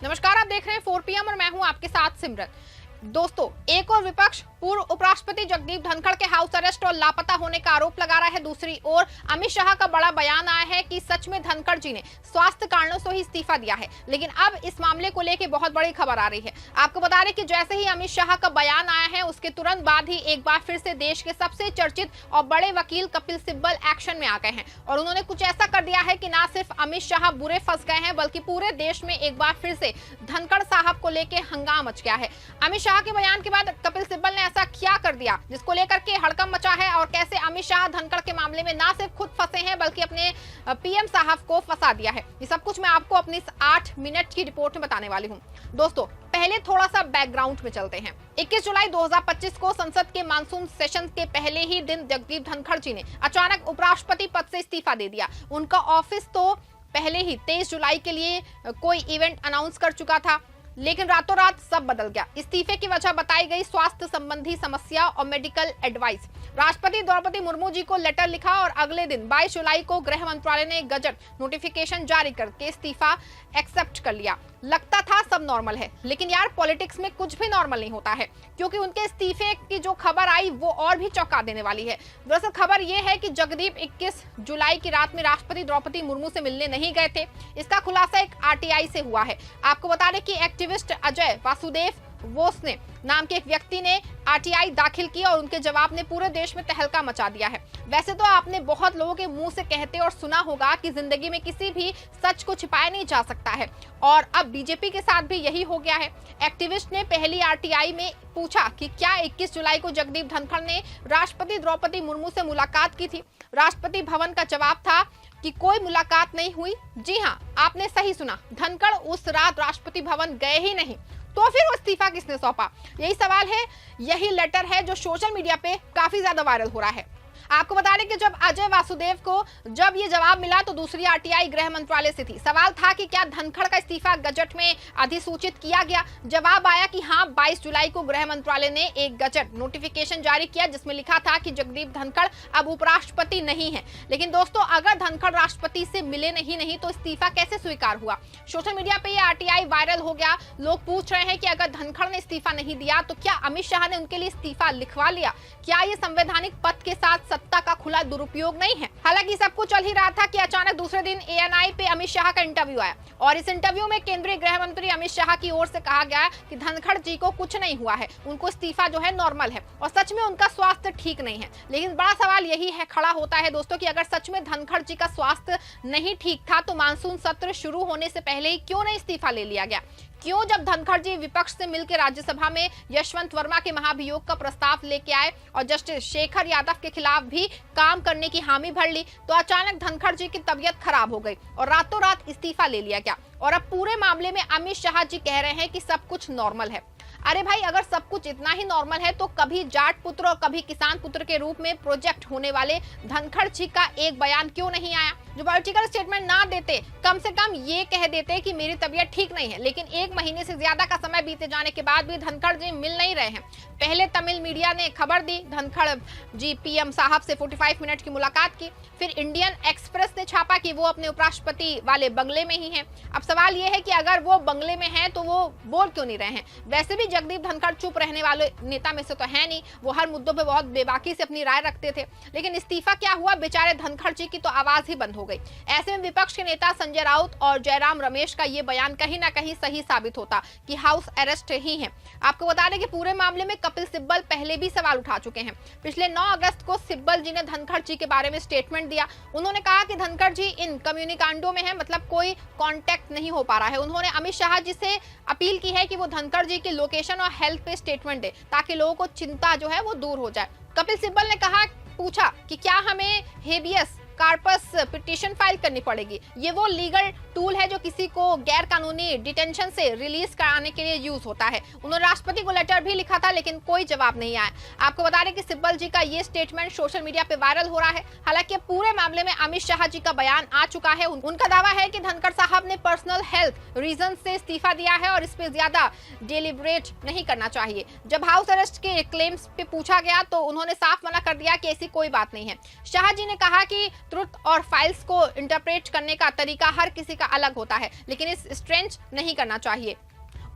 नमस्कार, आप देख रहे हैं 4 PM और मैं हूं आपके साथ सिमरन। दोस्तों, एक और विपक्ष पूर्व उपराष्ट्रपति जगदीप धनखड़ के हाउस अरेस्ट और लापता होने का आरोप लगा रहा है। दूसरी ओर अमित शाह का बड़ा बयान आया है कि सच में धनखड़ जी ने स्वास्थ्य कारणों से ही इस्तीफा दिया है। लेकिन अब इस मामले को लेकर बहुत बड़ी खबर आ रही है। आपको बता दें कि जैसे ही अमित शाह का बयान आया है, उसके तुरंत बाद ही एक बार फिर से देश के सबसे चर्चित और बड़े वकील कपिल सिब्बल एक्शन में आ गए हैं और उन्होंने कुछ ऐसा कर दिया है कि ना सिर्फ अमित शाह बुरे फंस गए हैं, बल्कि पूरे देश में एक बार फिर से धनखड़ साहब को लेकर हंगामा मच गया है। अमित शाह के बयान के बाद कपिल सिब्बल ने ऐसा क्या कर दिया जिसको लेकर के हड़कंप मचा है, और कैसे अमित शाह धनखड़ के मामले में ना सिर्फ खुद फंसे हैं बल्कि अपने पीएम साहब को फंसा दिया है। ये सब कुछ मैं आपको अपनी 8 मिनट की रिपोर्ट में बताने वाली हूँ। दोस्तों, पहले थोड़ा सा बैकग्राउंड में चलते हैं। 21 जुलाई 2025 को संसद के मानसून सेशन के पहले ही दिन जगदीप धनखड़ जी ने अचानक उपराष्ट्रपति पद से इस्तीफा दे दिया। उनका ऑफिस तो पहले ही 23 जुलाई के लिए कोई इवेंट अनाउंस कर चुका था, लेकिन रातों रात सब बदल गया। इस्तीफे की वजह बताई गई स्वास्थ्य संबंधी समस्या और मेडिकल एडवाइस। राष्ट्रपति द्रौपदी मुर्मू जी को लेटर लिखा और अगले दिन 22 जुलाई को गृह मंत्रालय ने गजट नोटिफिकेशन जारी करके इस्तीफा एक्सेप्ट कर लिया। लगता था सब नॉर्मल है, लेकिन यार पॉलिटिक्स में कुछ भी नॉर्मल नहीं होता है, क्योंकि उनके इस्तीफे की जो खबर आई वो और भी चौंका देने वाली है। दरअसल खबर ये है कि जगदीप 21 जुलाई की रात में राष्ट्रपति द्रौपदी मुर्मू से मिलने नहीं गए थे। इसका खुलासा एक आरटीआई से हुआ है। आपको बता दें कि एक्टिविस्ट अजय वासुदेव वोसने नाम के एक व्यक्ति ने आरटीआई दाखिल की और उनके जवाब ने पूरे देश में तहलका मचा दिया है। वैसे तो आपने बहुत लोगों के मुंह से कहते और सुना होगा कि जिंदगी में किसी भी सच को छिपाया नहीं जा सकता है, और अब बीजेपी के साथ भी यही हो गया है। एक्टिविस्ट ने पहली आरटीआई में पूछा कि क्या 21 जुलाई को जगदीप धनखड़ ने राष्ट्रपति द्रौपदी मुर्मू से मुलाकात की थी। राष्ट्रपति भवन का जवाब था कि कोई मुलाकात नहीं हुई। जी हाँ, आपने सही सुना, धनखड़ उस रात राष्ट्रपति भवन गए ही नहीं। तो फिर वो इस्तीफा किसने सौंपा? यही सवाल है। यही लेटर है जो सोशल मीडिया पे काफी ज्यादा वायरल हो रहा है। आपको बता दें कि जब अजय वासुदेव को जब ये जवाब मिला तो दूसरी आरटीआई गृह मंत्रालय से थी। सवाल था कि क्या धनखड़ का इस्तीफा गजट में अधिसूचित किया गया। जवाब आया कि हाँ, 22 जुलाई को गृह मंत्रालय ने एक गजट नोटिफिकेशन जारी किया जिसमें लिखा था कि जगदीप धनखड़ अब उपराष्ट्रपति नहीं है। लेकिन दोस्तों, अगर धनखड़ राष्ट्रपति से मिले नहीं तो इस्तीफा कैसे स्वीकार हुआ? सोशल मीडिया पे ये आरटीआई वायरल हो गया। लोग पूछ रहे हैं कि अगर धनखड़ ने इस्तीफा नहीं दिया तो क्या अमित शाह ने उनके लिए इस्तीफा लिखवा लिया? क्या ये संवैधानिक पद के साथ सत्ता का खुला दुरुपयोग नहीं है? हालांकि सब कुछ चल ही रहा था कि अचानक दूसरे दिन एएनआई पे अमित शाह का इंटरव्यू आया और इस इंटरव्यू में केंद्रीय गृह मंत्री अमित शाह की ओर से कहा गया कि धनखड़ जी को कुछ नहीं हुआ है, उनको इस्तीफा जो है नॉर्मल है और सच में उनका स्वास्थ्य ठीक नहीं है। लेकिन बड़ा सवाल यही है खड़ा होता है दोस्तों कि अगर सच में धनखड़ जी का स्वास्थ्य नहीं ठीक था तो मानसून सत्र शुरू होने से पहले ही क्यों नहीं इस्तीफा ले लिया गया? क्यों जब धनखड़ जी विपक्ष से मिलकर राज्यसभा में यशवंत वर्मा के महाभियोग का प्रस्ताव लेके आए और जस्टिस शेखर यादव के खिलाफ भी काम करने की हामी भर ली तो अचानक धनखड़ जी की तबीयत खराब हो गई और रातों रात इस्तीफा ले लिया गया? और अब पूरे मामले में अमित शाह जी कह रहे हैं कि सब कुछ नॉर्मल है। अरे भाई, अगर सब कुछ इतना ही नॉर्मल है तो कभी जाट पुत्र और कभी किसान पुत्र के रूप में प्रोजेक्ट होने वाले धनखड़ जी का एक बयान क्यों नहीं आया? जो पॉलिटिकल स्टेटमेंट ना देते, कम से कम ये कह देते कि मेरी तबीयत ठीक नहीं है। लेकिन 1 महीने से ज्यादा का समय बीते जाने के बाद भी धनखड़ जी मिल नहीं रहे हैं। पहले तमिल मीडिया ने खबर दी धनखड़ जी पीएम साहब से 45 मिनट की मुलाकात की, फिर इंडियन एक्सप्रेस ने छापा कि वो अपने उपराष्ट्रपति वाले बंगले में ही हैं। अब सवाल ये है कि अगर वो बंगले में हैं तो वो बोल क्यों नहीं रहे हैं? वैसे भी जगदीप धनखड़ चुप रहने वाले नेता में से तो है नहीं, वो हर मुद्दों पे बहुत बेबाकी से अपनी राय रखते थे। लेकिन इस्तीफा क्या हुआ? बेचारे धनखड़ जी की तो आवाज ही बंद हो गई। ऐसे में विपक्ष के नेता संजय राउत और जयराम रमेश का ये बयान कहीं ना कहीं सही साबित होता कि हाउस अरेस्ट ही है। आपको बता दें कि पूरे मामले में कपिल सिब्बल पहले भी सवाल उठा चुके हैं। पिछले 9 अगस्त को सिब्बल जी ने धनखड़ जी के बारे में स्टेटमेंट दिया। उन्होंने कहा कि धनखड़ जी इन कम्युनिकांडों में है, मतलब कोई कांटेक्ट नहीं हो पा रहा है। उन्होंने अमित शाह जी से अपील की है कि वो धनखड़ जी की लोकेशन और हेल्थ पे स्टेटमेंट दे ताकि लोगों को चिंता जो है वो दूर हो जाए। कपिल सिब्बल ने पूछा कि क्या हमें हेबियस कार्पस पिटीशन फाइल करनी पड़ेगी? ये वो लीगल टूल है जो किसी को गैर कानूनी डिटेंशन से रिलीज कराने के लिए यूज होता है। उन्होंने राष्ट्रपति को लेटर भी लिखा था लेकिन कोई जवाब नहीं आया। आपको बता दें कि सिब्बल जी का ये स्टेटमेंट सोशल मीडिया पे वायरल हो रहा है। हालांकि पूरे मामले में अमित शाह जी का बयान आ चुका है। उनका दावा है कि धनखड़ साहब ने पर्सनल हेल्थ रीजन से इस्तीफा दिया है और इस पे ज्यादा डिलिब्रेट नहीं करना चाहिए। जब हाउस अरेस्ट के क्लेम्स पे पूछा गया तो उन्होंने साफ मना कर दिया कि ऐसी कोई बात नहीं है। शाह जी ने कहा कि ट्रुथ और फाइल्स को इंटरप्रेट करने का तरीका हर किसी का अलग होता है, लेकिन इस स्ट्रेंच नहीं करना चाहिए।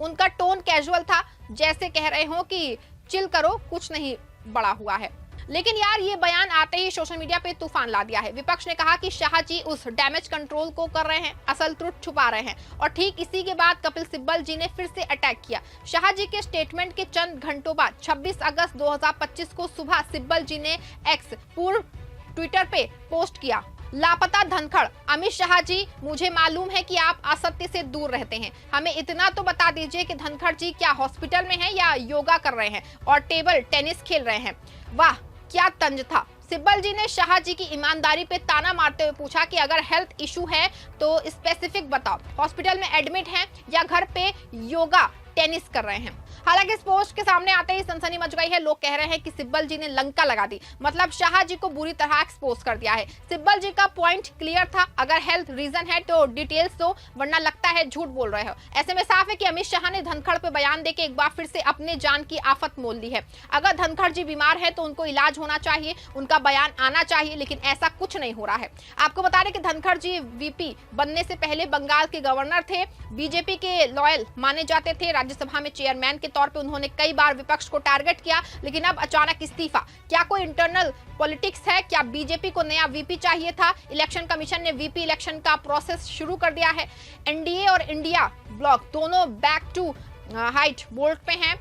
उनका टोन कैजुअल था, जैसे कह रहे हो कि चिल करो, कुछ नहीं बड़ा हुआ है। लेकिन यार ये बयान आते ही सोशल मीडिया पे तूफान ला दिया है। विपक्ष ने कहा कि शाह जी उस डैमेज कंट्रोल को कर रहे हैं, असल ट्रुथ छुपा रहे हैं। और ठीक इसी के बाद कपिल सिब्बल जी ने फिर से अटैक किया। शाह जी के स्टेटमेंट के चंद घंटों बाद 26 अगस्त 2025 को सुबह सिब्बल जी ने एक्स पूर्व ट्विटर पे पोस्ट किया, लापता धनखड़। अमित शाह जी, मुझे मालूम है कि आप असत्य से दूर रहते हैं, हमें इतना तो बता दीजिए कि धनखड़ जी क्या हॉस्पिटल में हैं या योगा कर रहे हैं और टेबल टेनिस खेल रहे हैं। वाह क्या तंज था। सिब्बल जी ने शाह जी की ईमानदारी पे ताना मारते हुए पूछा कि अगर हेल्थ इशू है तो स्पेसिफिक बताओ, हॉस्पिटल में एडमिट हैं या घर पे योगा टेनिस कर रहे हैं। हालांकि इस पोस्ट के सामने आते ही सनसनी मच गई है। लोग कह रहे हैं कि सिब्बल जी ने लंका लगा दी, मतलब शाह जी को बुरी तरह एक्सपोज कर दिया है। सिब्बल जी का पॉइंट क्लियर था, अगर हेल्थ रीजन है तो डिटेल्स दो, वरना लगता है झूठ बोल रहे हो। ऐसे में साफ है कि अमित शाह ने धनखड़ पे बयान देके एक बार फिर से अपने जान की आफत मोल ली है। अगर धनखड़ जी बीमार है तो उनको इलाज होना चाहिए, उनका बयान आना चाहिए, लेकिन ऐसा कुछ नहीं हो रहा है। आपको बता दें कि धनखड़ जी वीपी बनने से पहले बंगाल के गवर्नर थे, बीजेपी के लॉयल माने जाते थे। राज्यसभा में चेयरमैन के तौर पे उन्होंने कई बार विपक्ष को टारगेट किया, लेकिन अब अचानक इस्तीफा। क्या कोई इंटरनल पॉलिटिक्स है? क्या बीजेपी को नया वीपी चाहिए था? इलेक्शन कमीशन ने वीपी इलेक्शन का प्रोसेस शुरू कर दिया है। एनडीए और इंडिया ब्लॉक दोनों बैक टू हाइट बोल्ट पे हैं,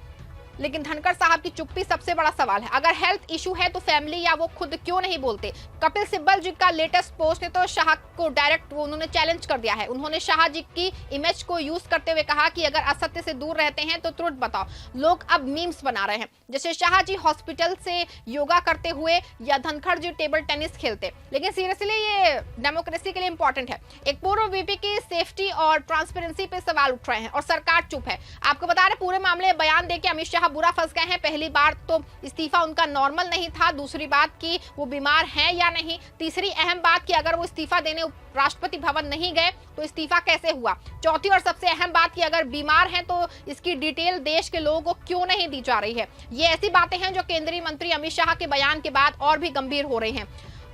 लेकिन धनखड़ साहब की चुप्पी सबसे बड़ा सवाल है। अगर हेल्थ इशू है तो फैमिली या वो खुद क्यों नहीं बोलते? कपिल सिब्बल जी का लेटेस्ट पोस्ट है तो शाह को डायरेक्ट उन्होंने चैलेंज कर दिया है। उन्होंने शाह जी की इमेज को यूज करते हुए कहा कि अगर असत्य से दूर रहते हैं तो ट्रुथ बताओ। लोग अब मीम्स बना रहे हैं, जैसे शाह जी हॉस्पिटल से योगा करते हुए या धनखड़ जी टेबल टेनिस खेलते। लेकिन सीरियसली ये डेमोक्रेसी के लिए इंपॉर्टेंट है। एक पूर्व वीपी की सेफ्टी और ट्रांसपेरेंसी पे सवाल उठ रहे हैं और सरकार चुप है। आपको बता रहे पूरे मामले में बयान देके अमित शाह बुरा फंस गए हैं। पहली बार तो इस्तीफा उनका नॉर्मल नहीं था, दूसरी बात कि वो बीमार हैं या नहीं, तीसरी अहम बात कि अगर वो इस्तीफा देने राष्ट्रपति भवन नहीं गए तो इस्तीफा कैसे हुआ, चौथी और सबसे अहम बात कि अगर बीमार हैं तो इसकी डिटेल देश के लोगों को क्यों नहीं दी जा रही है। ये ऐसी बातें हैं जो केंद्रीय मंत्री अमित शाह के बयान के बाद और भी गंभीर हो रही हैं।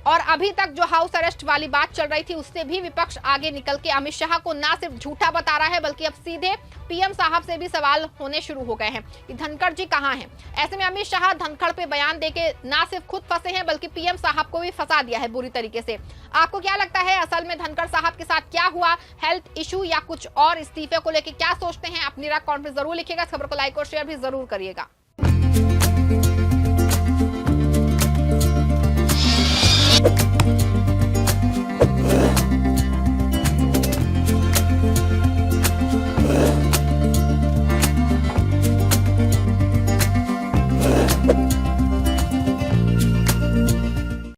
और अभी तक जो हाउस अरेस्ट वाली बात चल रही थी उससे भी विपक्ष आगे निकल के अमित शाह को ना सिर्फ झूठा बता रहा है, बल्कि अब सीधे पीएम साहब से भी सवाल होने शुरू हो गए हैं कि धनखड़ जी कहां हैं। ऐसे में अमित शाह धनखड़ पे बयान देके ना सिर्फ खुद फंसे हैं बल्कि पीएम साहब को भी फंसा दिया है बुरी तरीके से। आपको क्या लगता है असल में धनखड़ साहब के साथ क्या हुआ? हेल्थ इशू या कुछ और? इस्तीफे को लेकर क्या सोचते हैं? अपनी राय कमेंट में जरूर लिखिएगा। खबर को लाइक और शेयर भी जरूर करिएगा।